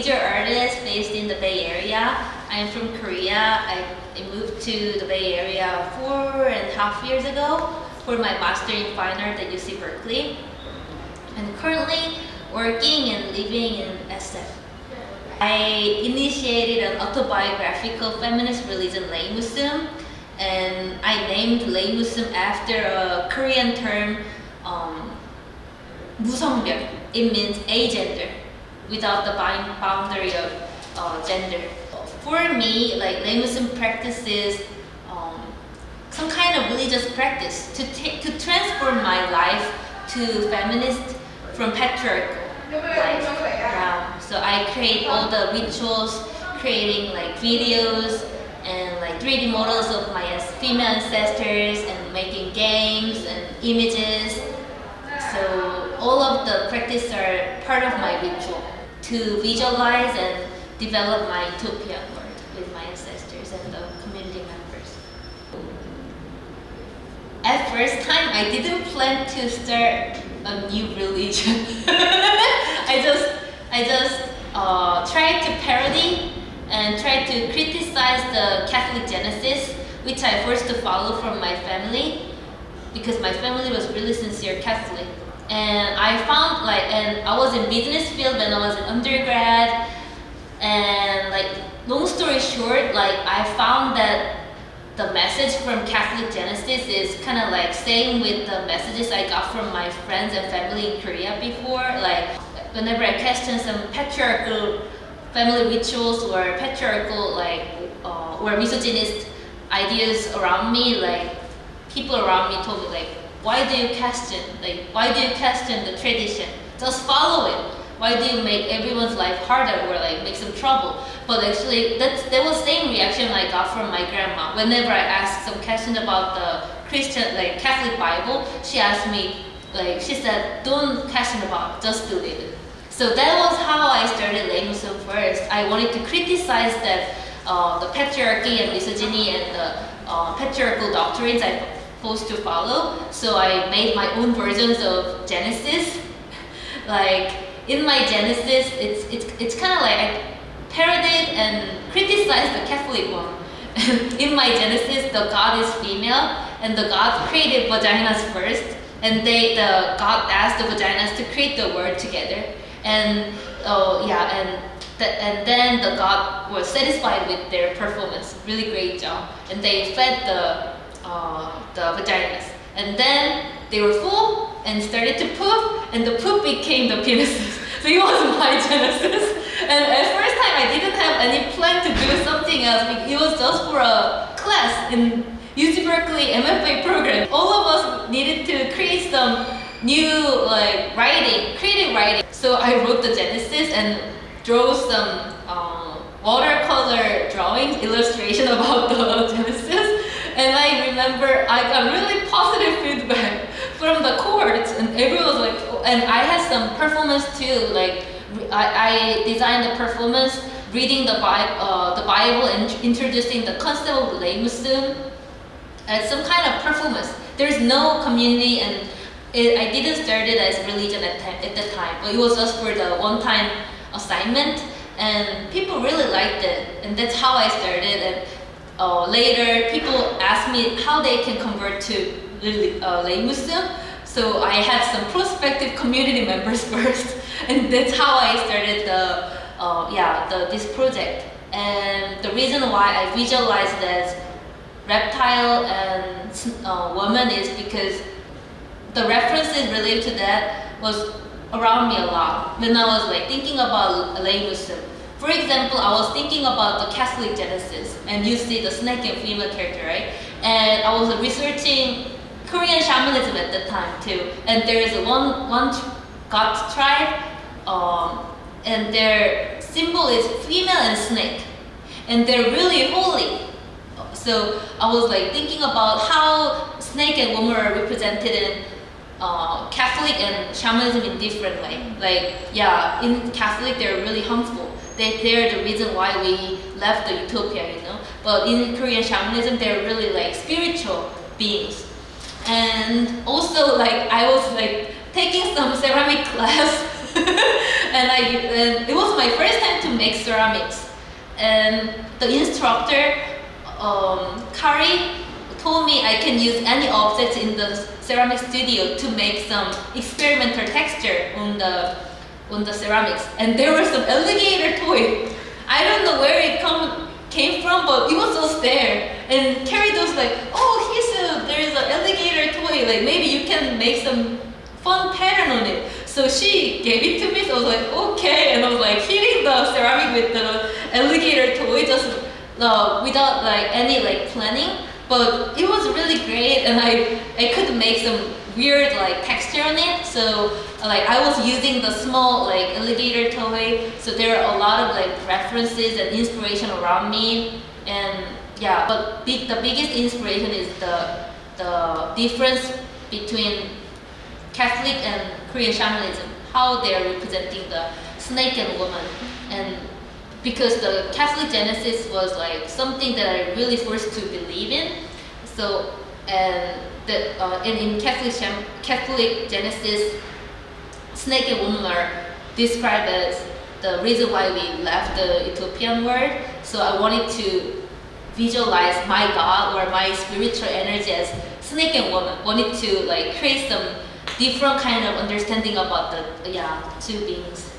visual artist based in the Bay Area. I'm from Korea. I moved to the Bay Area 4.5 years ago for my master in fine art at UC Berkeley. And currently working and living in SF. I initiated an autobiographical feminist religion, Leymusoom, and I named Leymusoom after a Korean term, 무성별. It means agender, without the boundary of gender. For me, like Leymusoom practices some kind of religious practice to transform my life to feminist from patriarchal life. Yeah. So I create all the rituals, creating like videos and like 3D models of my female ancestors and making games and images. So all of the practice are part of my ritual to visualize and develop my utopian world with my ancestors and the community members. At first time, I didn't plan to start a new religion. I just tried to parody and tried to criticize the Catholic Genesis, which I forced to follow from my family because my family was really sincere Catholic. And I found and I was in business field when I was in undergrad, and long story short, I found that the message from Catholic Genesis is kind of same with the messages I got from my friends and family in Korea before. Whenever I question some patriarchal family rituals or patriarchal or misogynist ideas around me, people around me told me why do you question? Why do you question the tradition? Just follow it. Why do you make everyone's life harder or make some trouble? But actually, that was the same reaction I got from my grandma. Whenever I asked some question about the Christian, Catholic Bible, she asked me, she said, don't question about it, just believe it. So that was how I started Leymusoom first. I wanted to criticize that the patriarchy and misogyny and the patriarchal doctrines I'm supposed to follow. So I made my own versions of Genesis. In my Genesis, it's kind of I parodied and criticized the Catholic one. In my Genesis, the God is female, and the God created vaginas first, and the God asked the vaginas to create the word together, and then the God was satisfied with their performance, really great job, and they fed the vaginas, and then they were full and started to poop, and the poop became the penises. So it was my Genesis. And at first time, I didn't have any plan to do something else. It was just for a class in UC Berkeley MFA program. All of us needed to create some new creative writing. So I wrote the Genesis and drew some watercolor drawings, illustration about the Genesis. And I remember I got really positive feedback from the courts, and everyone was and I had some performance too. I designed a performance reading the Bible and introducing the concept of Leymusoom as some kind of performance. There's no community, and I didn't start it as religion at the time, but it was just for the one-time assignment, and people really liked it, and that's how I started. And later, people asked me how they can convert to Leymusoom. So I had some prospective community members first, and that's how I started this project. And the reason why I visualized as reptile and woman is because the references related to that was around me a lot when I was thinking about Leymusoom. For example, I was thinking about the Catholic Genesis, and you see the snake and female character, right? And I was researching Korean shamanism at the time too, and there is one God tribe, and their symbol is female and snake, and they're really holy. So I was thinking about how snake and woman are represented in Catholic and shamanism in different way. In Catholic they're really harmful. They're the reason why we left the utopia, But in Korean shamanism, they're really spiritual beings. And also I was taking some ceramic class And it was my first time to make ceramics. And the instructor, Kari, told me I can use any objects in the ceramic studio to make some experimental texture on the ceramics. And there was some alligator toy. I don't know where it came from, but it was just there. And Carrie was like, "Oh, Heesoo, there's an alligator toy. Like maybe you can make some fun pattern on it." So she gave it to me. So I was like, "Okay," and I was like hitting the ceramic with the alligator toy just without like any like planning. But it was really great, and I could make some weird like texture on it. So like I was using the small like alligator toy, so there are a lot of like references and inspiration around me. And yeah, but the biggest inspiration is the difference between Catholic and Korean shamanism, how they are representing the snake and woman. And because the Catholic Genesis was like something that I really forced to believe in. So and in Catholic Genesis, snake and woman are described as the reason why we left the Ethiopian world. So I wanted to visualize my God or my spiritual energy as snake and woman. Wanted to like create some different kind of understanding about the two beings.